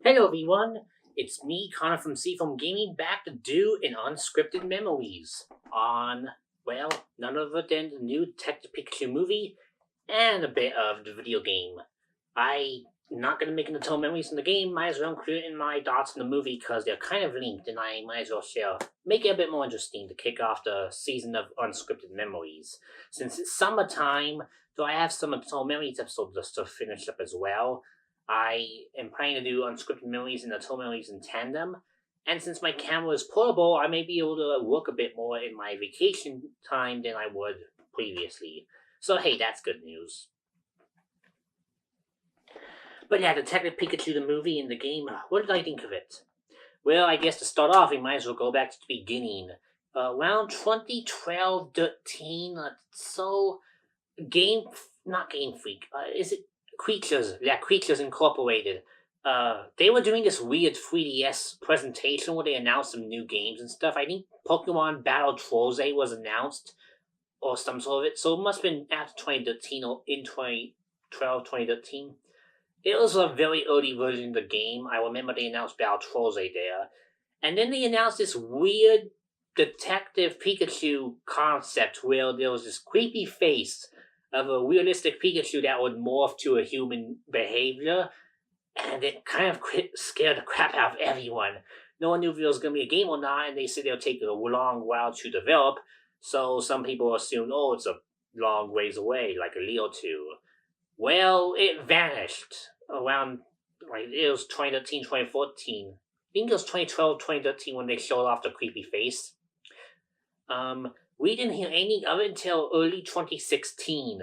Hello everyone, it's me, Connor from Seafoam Gaming, back to do an Unscripted Memories on, well, none other than the new Detective Pikachu movie and a bit of the video game. I'm not going to make any memories in the game, might as well include it in my thoughts in the movie because they're kind of linked and I might as well share, make it a bit more interesting to kick off the season of Unscripted Memories. Since it's summertime, though I have some Memories episodes just to finish up as well. I am planning to do Unscripted Memories and Atoll Memories in tandem. And since my camera is portable, I may be able to work a bit more in my vacation time than I would previously. So hey, that's good news. But yeah, Detective Pikachu the movie and the game, what did I think of it? Well, I guess to start off, we might as well go back to the beginning. Around 2012, 13, so Game, not Game Freak. Is it Creatures? Yeah, Creatures Incorporated. They were doing this weird 3DS presentation where they announced some new games and stuff. I think Pokemon Battle Trolls was announced or some sort of it. So it must have been after 2013 or in 2012, 2013. It was a very early version of the game. I remember they announced Battle Trolls there. And then they announced this weird Detective Pikachu concept where there was this creepy face of a realistic Pikachu that would morph to a human behavior, and it kind of scared the crap out of everyone. No one knew if it was going to be a game or not, and they said it'll take a long while to develop, so some people assumed, oh, it's a long ways away, like a year or two. Well, it vanished around, like, it was 2013, 2014. I think it was 2012, 2013 when they showed off the creepy face. We didn't hear anything of it until early 2016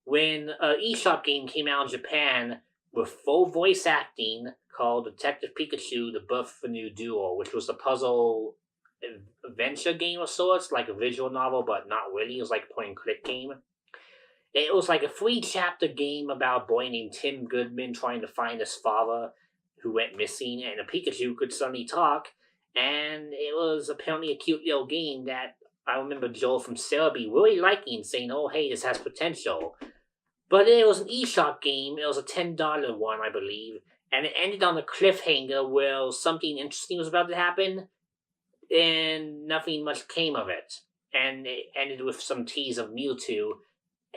when an eShop game came out in Japan with full voice acting called Detective Pikachu: The Birth of a New Duel, which was a puzzle adventure game of sorts, like a visual novel, but not really. It was like a point and click game. It was like a three-chapter game about a boy named Tim Goodman trying to find his father who went missing, and a Pikachu could suddenly talk. And it was apparently a cute little game that I remember Joel from Celebi really liking, saying, "Oh, hey, this has potential." But it was an eShop game. It was a $10 one, I believe, and it ended on a cliffhanger where something interesting was about to happen, and nothing much came of it. And it ended with some tease of Mewtwo,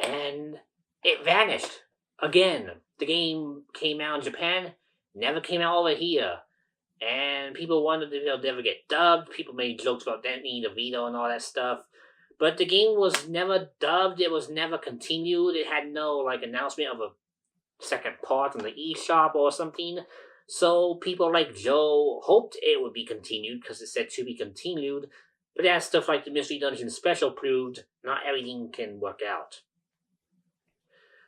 and it vanished again. The game came out in Japan, never came out over here, and people wondered if it'll ever get dubbed. People made jokes about Danny DeVito and all that stuff. But the game was never dubbed. It was never continued. It had no like announcement of a second part on the eShop or something. So people like Joe hoped it would be continued because it said to be continued. But as stuff like the Mystery Dungeon Special proved, not everything can work out.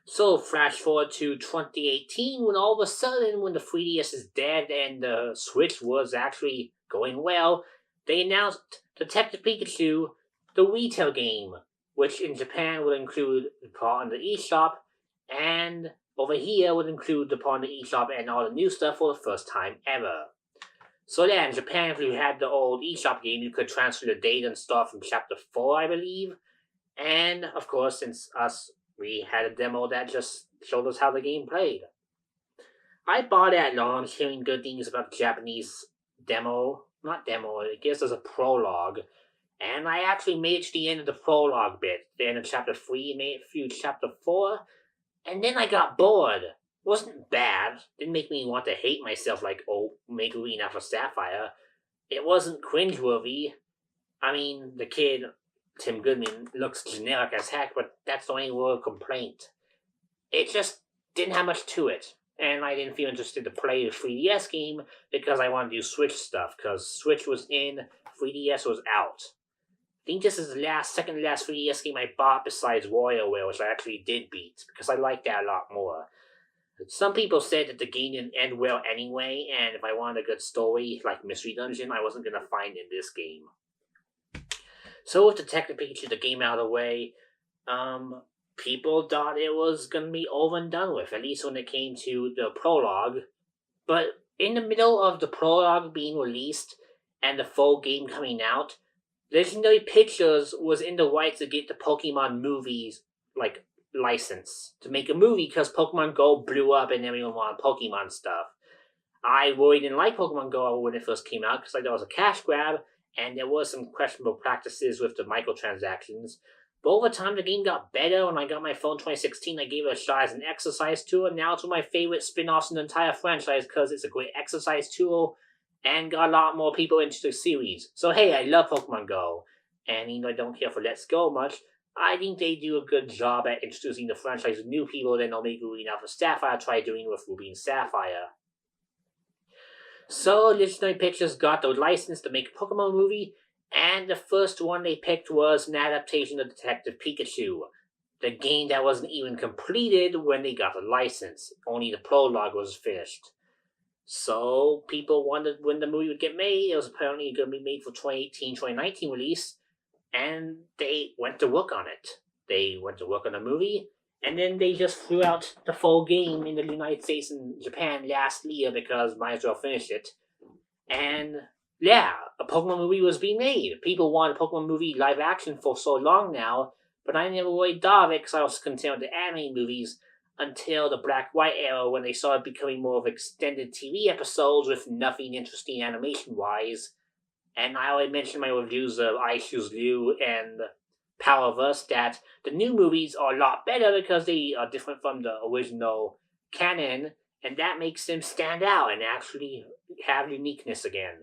So flash forward to 2018 when all of a sudden, when the 3DS is dead and the Switch was actually going well, they announced Detective Pikachu, the retail game, which in Japan would include the part on the eShop, and over here would include the part on the eShop and all the new stuff for the first time ever. So yeah, in Japan, if you had the old eShop game, you could transfer the data and stuff from Chapter 4, I believe. And of course, since we had a demo that just showed us how the game played. I bought it at launch, hearing good things about the Japanese demo. Not demo, I guess there's a prologue. And I actually made it to the end of the prologue bit, the end of chapter 3, made it through chapter 4, and then I got bored. It wasn't bad. Didn't make me want to hate myself like, oh, make Arena for Sapphire. It wasn't cringeworthy. I mean, the kid, Tim Goodman, looks generic as heck, but that's the only real complaint. It just didn't have much to it. And I didn't feel interested to play the 3DS game because I wanted to do Switch stuff, because Switch was in, 3DS was out. I think this is the second to last 3DS game I bought besides WarioWare, which I actually did beat, because I liked that a lot more. Some people said that the game didn't end well anyway, and if I wanted a good story, like Mystery Dungeon, I wasn't going to find in this game. So with Detective Pikachu, the game out of the way, people thought it was going to be over and done with, at least when it came to the prologue. But in the middle of the prologue being released and the full game coming out, Legendary Pictures was in the rights to get the Pokemon movies, like, license to make a movie because Pokemon Go blew up and everyone wanted Pokemon stuff. I really didn't like Pokemon Go when it first came out because I thought it was a cash grab, and there was some questionable practices with the microtransactions. But over time, the game got better. When I got my phone in 2016, I gave it a shot as an exercise tool, and now it's one of my favorite spin-offs in the entire franchise because it's a great exercise tool and got a lot more people into the series. So hey, I love Pokemon Go, and even though I don't care for Let's Go much, I think they do a good job at introducing the franchise to new people. Then they'll make Ruby and Alpha Sapphire try doing with Ruby and Sapphire. So Legendary Pictures got the license to make a Pokemon movie, and the first one they picked was an adaptation of Detective Pikachu, the game that wasn't even completed when they got the license. Only the prologue was finished. So people wondered when the movie would get made. It was apparently going to be made for 2018-2019 release, and they went to work on it. They went to work on the movie, and then they just threw out the full game in the United States and Japan last year because might as well finish it. And yeah, a Pokemon movie was being made. People wanted a Pokemon movie live action for so long now, but I never really thought of it because I was content with the anime movies until the Black-White era when they started becoming more of extended TV episodes with nothing interesting animation-wise. And I already mentioned my reviews of I Choose You and Power of Us that the new movies are a lot better because they are different from the original canon, and that makes them stand out and actually have uniqueness again.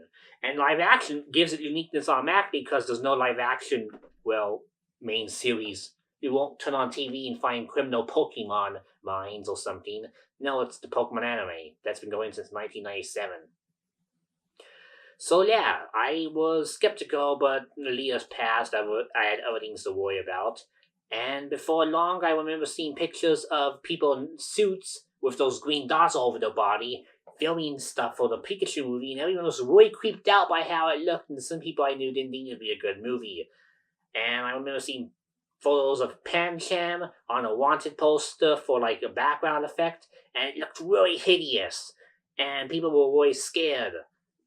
And live action gives it uniqueness automatically because there's no live action, main series. You won't turn on TV and find criminal Pokemon mines or something. No, it's the Pokemon anime that's been going since 1997. So yeah, I was skeptical, but the years passed. I had other things to worry about. And before long, I remember seeing pictures of people in suits with those green dots all over their body, filming stuff for the Pikachu movie, and everyone was really creeped out by how it looked, and some people I knew didn't think it'd be a good movie. And I remember seeing photos of Pancham on a wanted poster for like a background effect, and it looked really hideous, and people were really scared.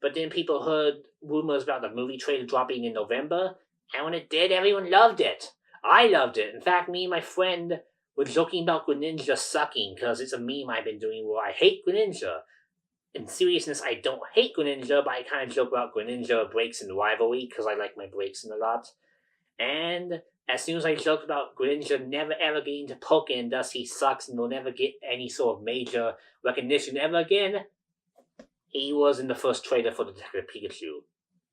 But then people heard rumors about the movie trailer dropping in November, and when it did, everyone loved it. I loved it. In fact, me and my friend were joking about Greninja sucking, because it's a meme I've been doing where I hate Greninja. In seriousness, I don't hate Greninja, but I kind of joke about Greninja breaks in the rivalry, because I like my breaks in a lot. And as soon as I joked about Greninja never ever getting to Pokken, and thus he sucks and will never get any sort of major recognition ever again, he was in the first trailer for Detective Pikachu.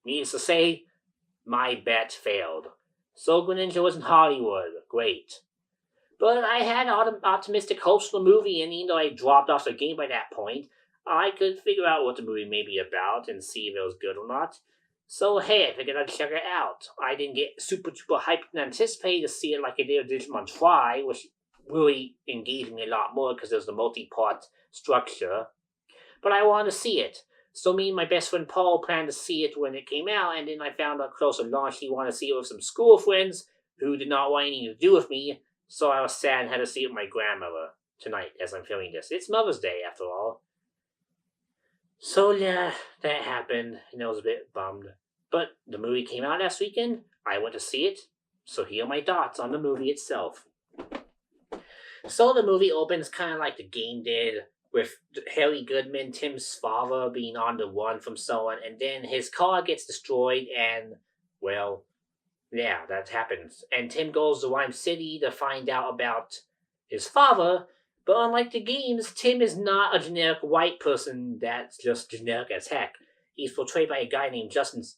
Needless to say, my bet failed. So Greninja was in Hollywood. Great. But I had optimistic hopes for the movie, and even though I dropped off the game by that point, I could figure out what the movie may be about and see if it was good or not. So hey, I figured I'd check it out. I didn't get super hyped and anticipated to see it like I did with Digimon Try, which really engaged me a lot more because there's the multi-part structure. But I wanted to see it. So me and my best friend Paul planned to see it when it came out, and then I found out close to launch he wanted to see it with some school friends who did not want anything to do with me, so I was sad and had to see it with my grandmother tonight as I'm filming this. It's Mother's Day, after all. So yeah, that happened, and I was a bit bummed. But the movie came out last weekend, I went to see it, so here are my thoughts on the movie itself. So the movie opens kind of like the game did, with Harry Goodman, Tim's father, being on the run from someone, and then his car gets destroyed, and, yeah, that happens. And Tim goes to Rhyme City to find out about his father, but unlike the games, Tim is not a generic white person that's just generic as heck. He's portrayed by a guy named Justice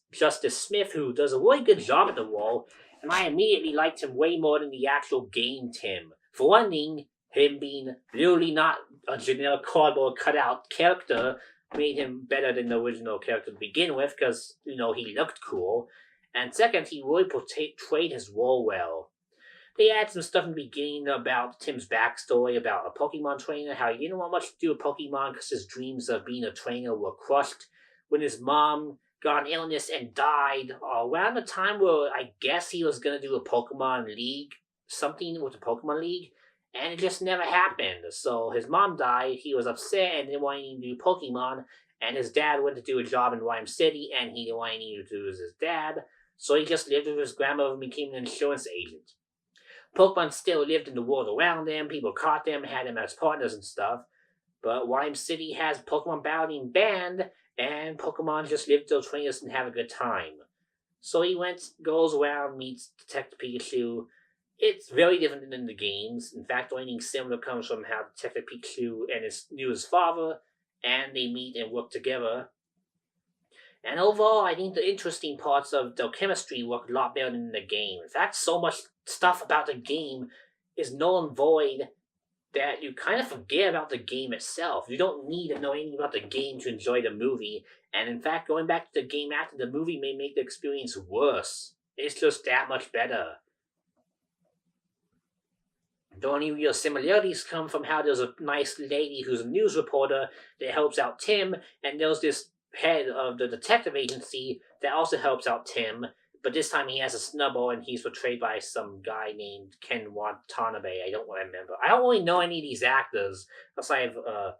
Smith, who does a really good job at the role, and I immediately liked him way more than the actual game Tim. For one thing, him being literally not a generic cardboard cutout character made him better than the original character to begin with, because, he looked cool. And second, he really portrayed his role well. They add some stuff in the beginning about Tim's backstory about a Pokemon trainer, how he didn't want much to do with Pokemon because his dreams of being a trainer were crushed when his mom got an illness and died around the time where I guess he was going to do a Pokemon League, something with the Pokemon League, and it just never happened. So his mom died, he was upset and didn't want anything to do Pokemon, and his dad went to do a job in Rhyme City, and he didn't want anything to do with his dad, so he just lived with his grandmother and became an insurance agent. Pokemon still lived in the world around them, people caught them, had them as partners and stuff, But Lime City has Pokemon battling banned, and Pokemon just live their trainers and have a good time. So he goes around, meets Detective Pikachu. It's very different than in the games. In fact, the only thing similar comes from how Detective Pikachu and his father, and they meet and work together. And overall, I think the interesting parts of the chemistry work a lot better than in the game. In fact, so much stuff about the game is null and void that you kind of forget about the game itself. You don't need to know anything about the game to enjoy the movie. And in fact, going back to the game after the movie may make the experience worse. It's just that much better. The only real similarities come from how there's a nice lady who's a news reporter that helps out Tim, and there's this head of the detective agency that also helps out Tim, but this time he has a snubble and he's portrayed by some guy named Ken Watanabe. I don't remember. I don't really know any of these actors, aside of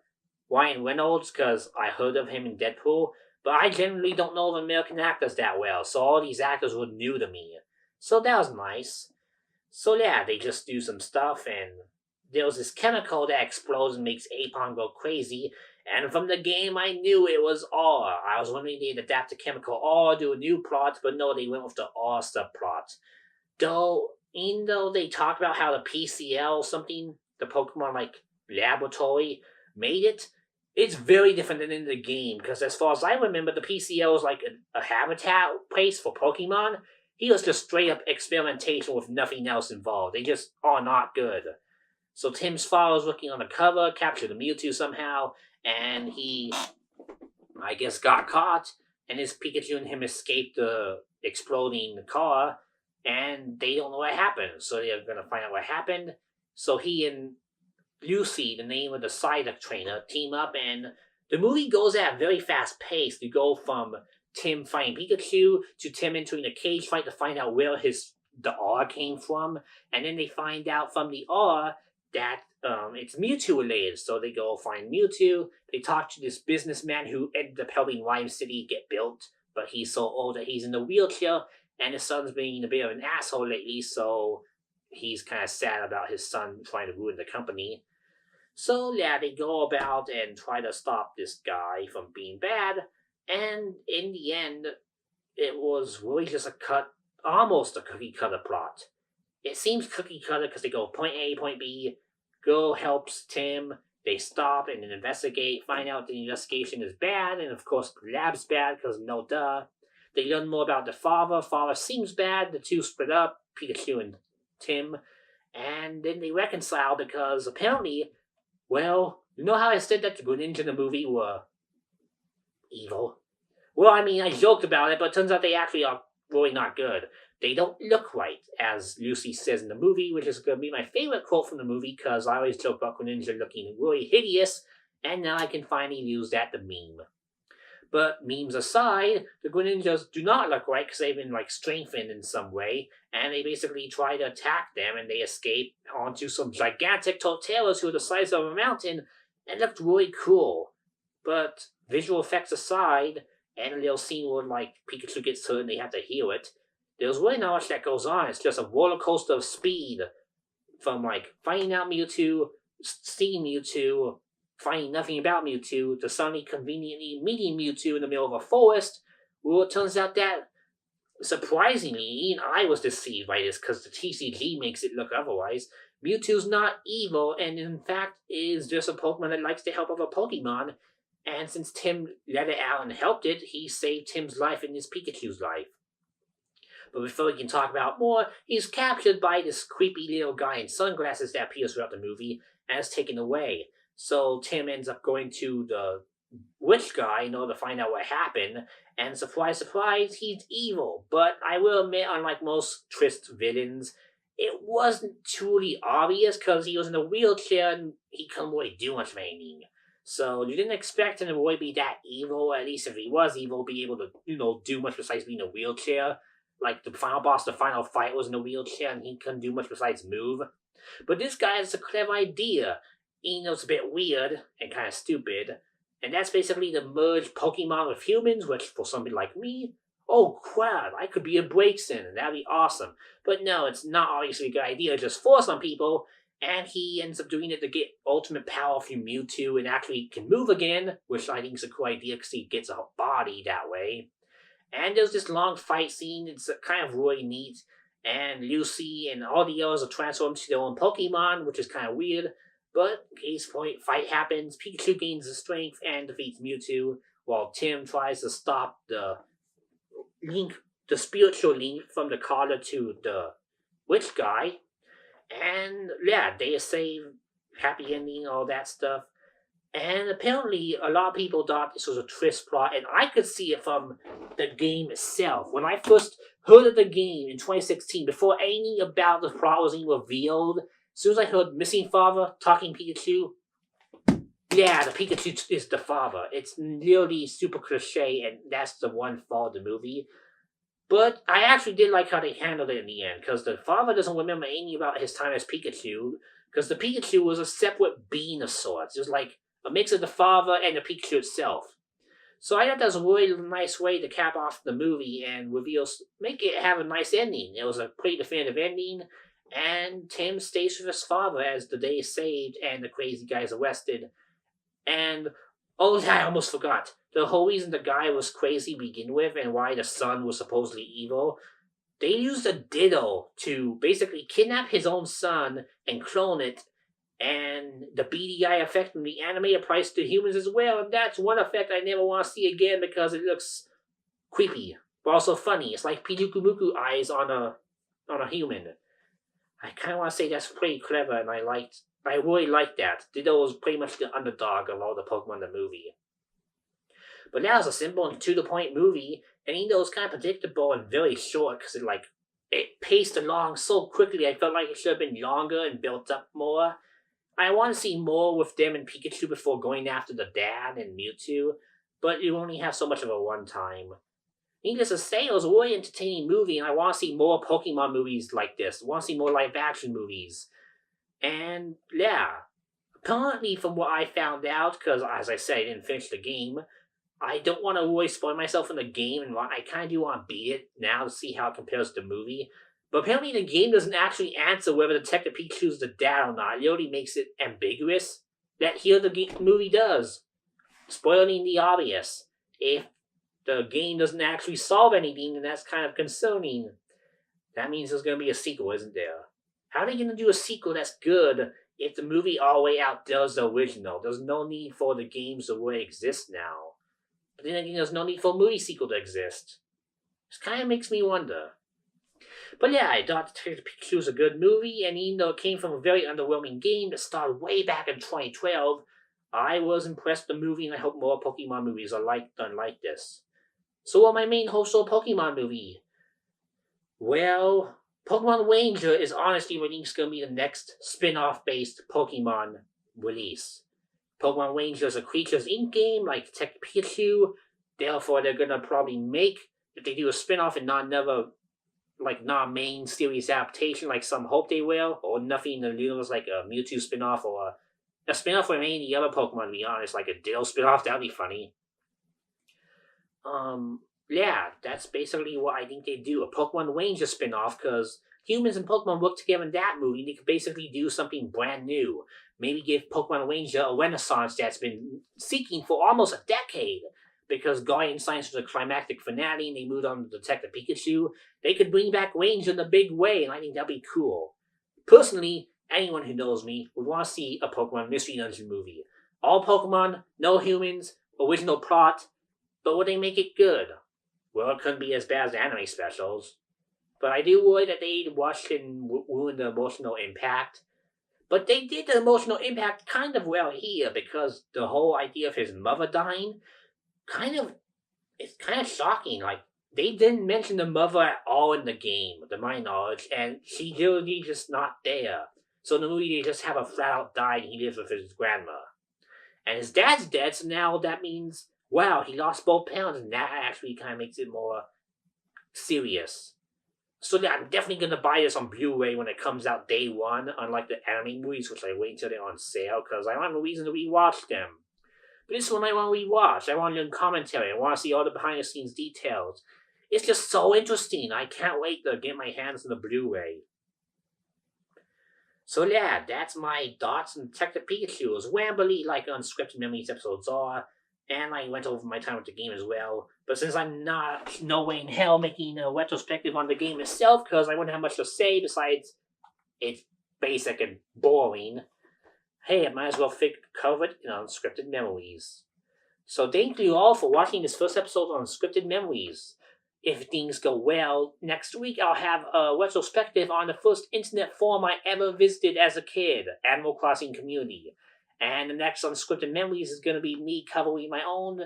Ryan Reynolds, because I heard of him in Deadpool, but I generally don't know of American actors that well, so all these actors were new to me. So that was nice. So yeah, they just do some stuff, and there was this chemical that explodes and makes Apon go crazy. And from the game, I knew it was R. I was wondering they'd adapt the chemical R to a new plot, but no, they went with the R subplot. Though they talked about how the PCL something, the Pokemon laboratory, made it, it's very different than in the game. Because as far as I remember, the PCL was like a habitat place for Pokemon. He was just straight up experimentation with nothing else involved. They just are not good. So Tim's father was looking on the cover, captured the Mewtwo somehow, and he, I guess, got caught, and his Pikachu and him escaped the exploding car, and they don't know what happened. So they're going to find out what happened. So he and Lucy, the name of the Psyduck trainer, team up, and the movie goes at a very fast pace. You go from Tim fighting Pikachu to Tim entering a cage fight to find out where the R came from, and then they find out from the R that it's Mewtwo related. So they go find Mewtwo. They talk to this businessman who ended up helping Lime City get built, but he's so old that he's in a wheelchair, and his son's being a bit of an asshole lately, so he's kind of sad about his son trying to ruin the company. So yeah, they go about and try to stop this guy from being bad, and in the end, it was really just almost a cookie cutter plot. It seems cookie cutter because they go point A, point B, girl helps Tim, they stop and then investigate, find out the investigation is bad, and of course the lab's bad because no duh. They learn more about the father seems bad, the two split up, Pikachu and Tim, and then they reconcile because apparently, well, you know how I said that the Greninja in the movie were evil? Well, I mean, I joked about it, but it turns out they actually are really not good. They don't look right, as Lucy says in the movie, which is going to be my favorite quote from the movie, because I always joke about Greninja looking really hideous, and now I can finally use that to meme. But memes aside, the Greninjas do not look right because they've been strengthened in some way, and they basically try to attack them, and they escape onto some gigantic Torterras who are the size of a mountain, and looked really cool. But visual effects aside, and a little scene where Pikachu gets hurt and they have to heal it, there's really not much that goes on. It's just a roller coaster of speed from finding out Mewtwo, seeing Mewtwo, finding nothing about Mewtwo, to suddenly conveniently meeting Mewtwo in the middle of a forest. Well, it turns out that, surprisingly, even I was deceived by this because the TCG makes it look otherwise. Mewtwo's not evil, and in fact is just a Pokemon that likes to help other Pokemon. And since Tim let it out and helped it, he saved Tim's life and his Pikachu's life. But before we can talk about more, he's captured by this creepy little guy in sunglasses that appears throughout the movie and is taken away. So Tim ends up going to the witch guy in order to find out what happened, and surprise, surprise, he's evil. But I will admit, unlike most Trist villains, it wasn't truly obvious because he was in a wheelchair and he couldn't really do much of anything. So you didn't expect him to really be that evil, or at least if he was evil, be able to, do much besides being in a wheelchair. Like the final boss, the final fight was in a wheelchair and he couldn't do much besides move. But this guy has a clever idea. Even though it's a bit weird and kind of stupid. And that's basically to merge Pokemon with humans, which for somebody like me, oh crap, I could be a Braixen and that'd be awesome. But no, it's not obviously a good idea just for some people. and he ends up doing it to get ultimate power from Mewtwo and actually can move again, which I think is a cool idea because he gets a body that way. And there's this long fight scene. It's kind of really neat. And Lucy and all the others are transformed to their own Pokemon, which is kind of weird. But case point, fight happens. Pikachu gains the strength and defeats Mewtwo, while Tim tries to stop the link, the spiritual link from the collar to the witch guy. And yeah, they save, happy ending, all that stuff. And apparently, a lot of people thought this was a twist plot, and I could see it from the game itself. When I first heard of the game in 2016, before anything about the plot was even revealed, as soon as I heard Missing Father, Talking Pikachu, yeah, the Pikachu is the father. It's nearly super cliche, and that's the one fault of the movie. But I actually did like how they handled it in the end, because the father doesn't remember anything about his time as Pikachu, because the Pikachu was a separate being of sorts. It was like a mix of the father and the Pikachu itself. So I thought that was a really nice way to cap off the movie and make it have a nice ending. It was a pretty definitive ending, and Tim stays with his father as the day is saved and the crazy guy is arrested. And oh yeah, I almost forgot. The whole reason the guy was crazy to begin with and why the son was supposedly evil, they used a Ditto to basically kidnap his own son and clone it, and the beady eye effect from the anime applies to humans as well, and that's one effect I never want to see again because it looks creepy, but also funny. It's like Pidukumuku eyes on a human. I kind of want to say that's pretty clever, and I really like that. Ditto was pretty much the underdog of all the Pokemon in the movie. But that was a simple and to-the-point movie, and even though it was kind of predictable and very short, because it paced along so quickly, I felt like it should have been longer and built up more. I want to see more with them and Pikachu before going after the dad and Mewtwo, but you only have so much of a one-time. Needless to say, it was a really entertaining movie, and I want to see more Pokemon movies like this. I want to see more live-action movies. And, yeah, apparently from what I found out, because as I said, I didn't finish the game, I don't want to really spoil myself in the game, and I kind of do want to beat it now to see how it compares to the movie. But apparently the game doesn't actually answer whether Detective Pikachu is the dad or not. It only makes it ambiguous. That here the movie does. Spoiling the obvious. If the game doesn't actually solve anything, then that's kind of concerning. That means there's going to be a sequel, isn't there? How are they going to do a sequel that's good if the movie all the way outdoes the original? There's no need for the games to really exist now. But then again, there's no need for a movie sequel to exist. This kind of makes me wonder. But yeah, I thought Detective Pikachu was a good movie, and even though it came from a very underwhelming game that started way back in 2012, I was impressed with the movie, and I hope more Pokemon movies are done like this. So what my main hopes for a Pokemon movie? Well, Pokemon Ranger is honestly going to be the next spin-off based Pokemon release. Pokemon Ranger is a creatures in game like Detective Pikachu, therefore they're gonna probably make, if they do a spin-off and not another not main series adaptation like some hope they will, or nothing in the universe like a Mewtwo spin-off or a spin-off from any of the other Pokemon, to be honest, like a Ditto spin-off, that'd be funny. Yeah, that's basically what I think they do. A Pokemon Ranger spin-off, because humans and Pokemon work together in that movie. They could basically do something brand new. Maybe give Pokemon Ranger a renaissance that's been seeking for almost a decade. Because Guardian Science was a climactic finale and they moved on to Detective Pikachu. They could bring back Ranger in a big way, and I think that'd be cool. Personally, anyone who knows me would want to see a Pokemon Mystery Dungeon movie. All Pokemon, no humans, original plot, but would they make it good? Well, it couldn't be as bad as the anime specials. But I do worry that they rushed and ruined the emotional impact. But they did the emotional impact kind of well here, because the whole idea of his mother dying, it's kind of shocking. Like, they didn't mention the mother at all in the game, to my knowledge, and she really just not there. So in the movie, they just have a flat out die and he lives with his grandma. And his dad's dead, so now that means, wow, he lost both parents, and that actually kind of makes it more serious. So yeah, I'm definitely going to buy this on Blu-ray when it comes out day one, unlike the anime movies, which I wait until they're on sale, because I don't have a reason to rewatch them. But this one I want to rewatch. I want to learn commentary. I want to see all the behind-the-scenes details. It's just so interesting. I can't wait to get my hands on the Blu-ray. So yeah, that's my thoughts on Detective Pikachu. As rambly like Unscripted Memories episodes are, and I went over my time with the game as well. But since I'm not no way in hell making a retrospective on the game itself, because I wouldn't have much to say besides it's basic and boring, hey, I might as well cover it in Unscripted Memories. So thank you all for watching this first episode on Unscripted Memories. If things go well, next week I'll have a retrospective on the first internet forum I ever visited as a kid, Animal Crossing Community. And the next Unscripted Memories is going to be me covering my own,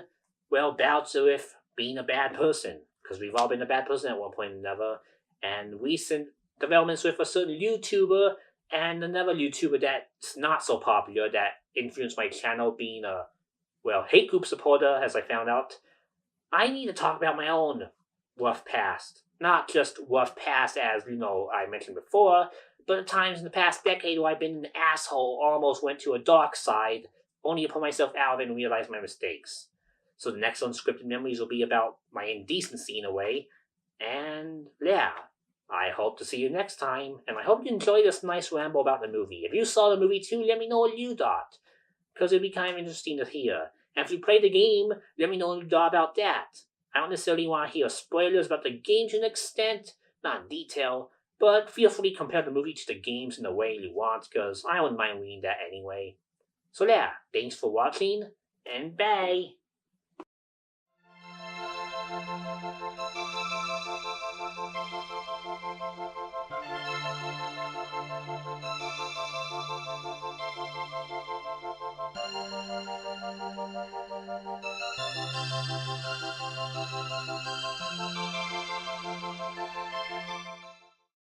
well, bouts with being a bad person. Because we've all been a bad person at one point or another. And recent developments with a certain YouTuber and another YouTuber that's not so popular that influenced my channel being a, well, hate group supporter, as I found out. I need to talk about my own rough past. Not just rough past as, I mentioned before, but at times in the past decade where I've been an asshole, almost went to a dark side, only to pull myself out and realize my mistakes. So the next Unscripted Memories will be about my indecency in a way. And yeah, I hope to see you next time, and I hope you enjoyed this nice ramble about the movie. If you saw the movie too, let me know what you thought, because it'd be kind of interesting to hear. And if you played the game, let me know what you thought about that. I don't necessarily want to hear spoilers about the game to an extent, not in detail, but feel free to compare the movie to the games in the way you want, because I wouldn't mind reading that anyway. So yeah, thanks for watching, and bye!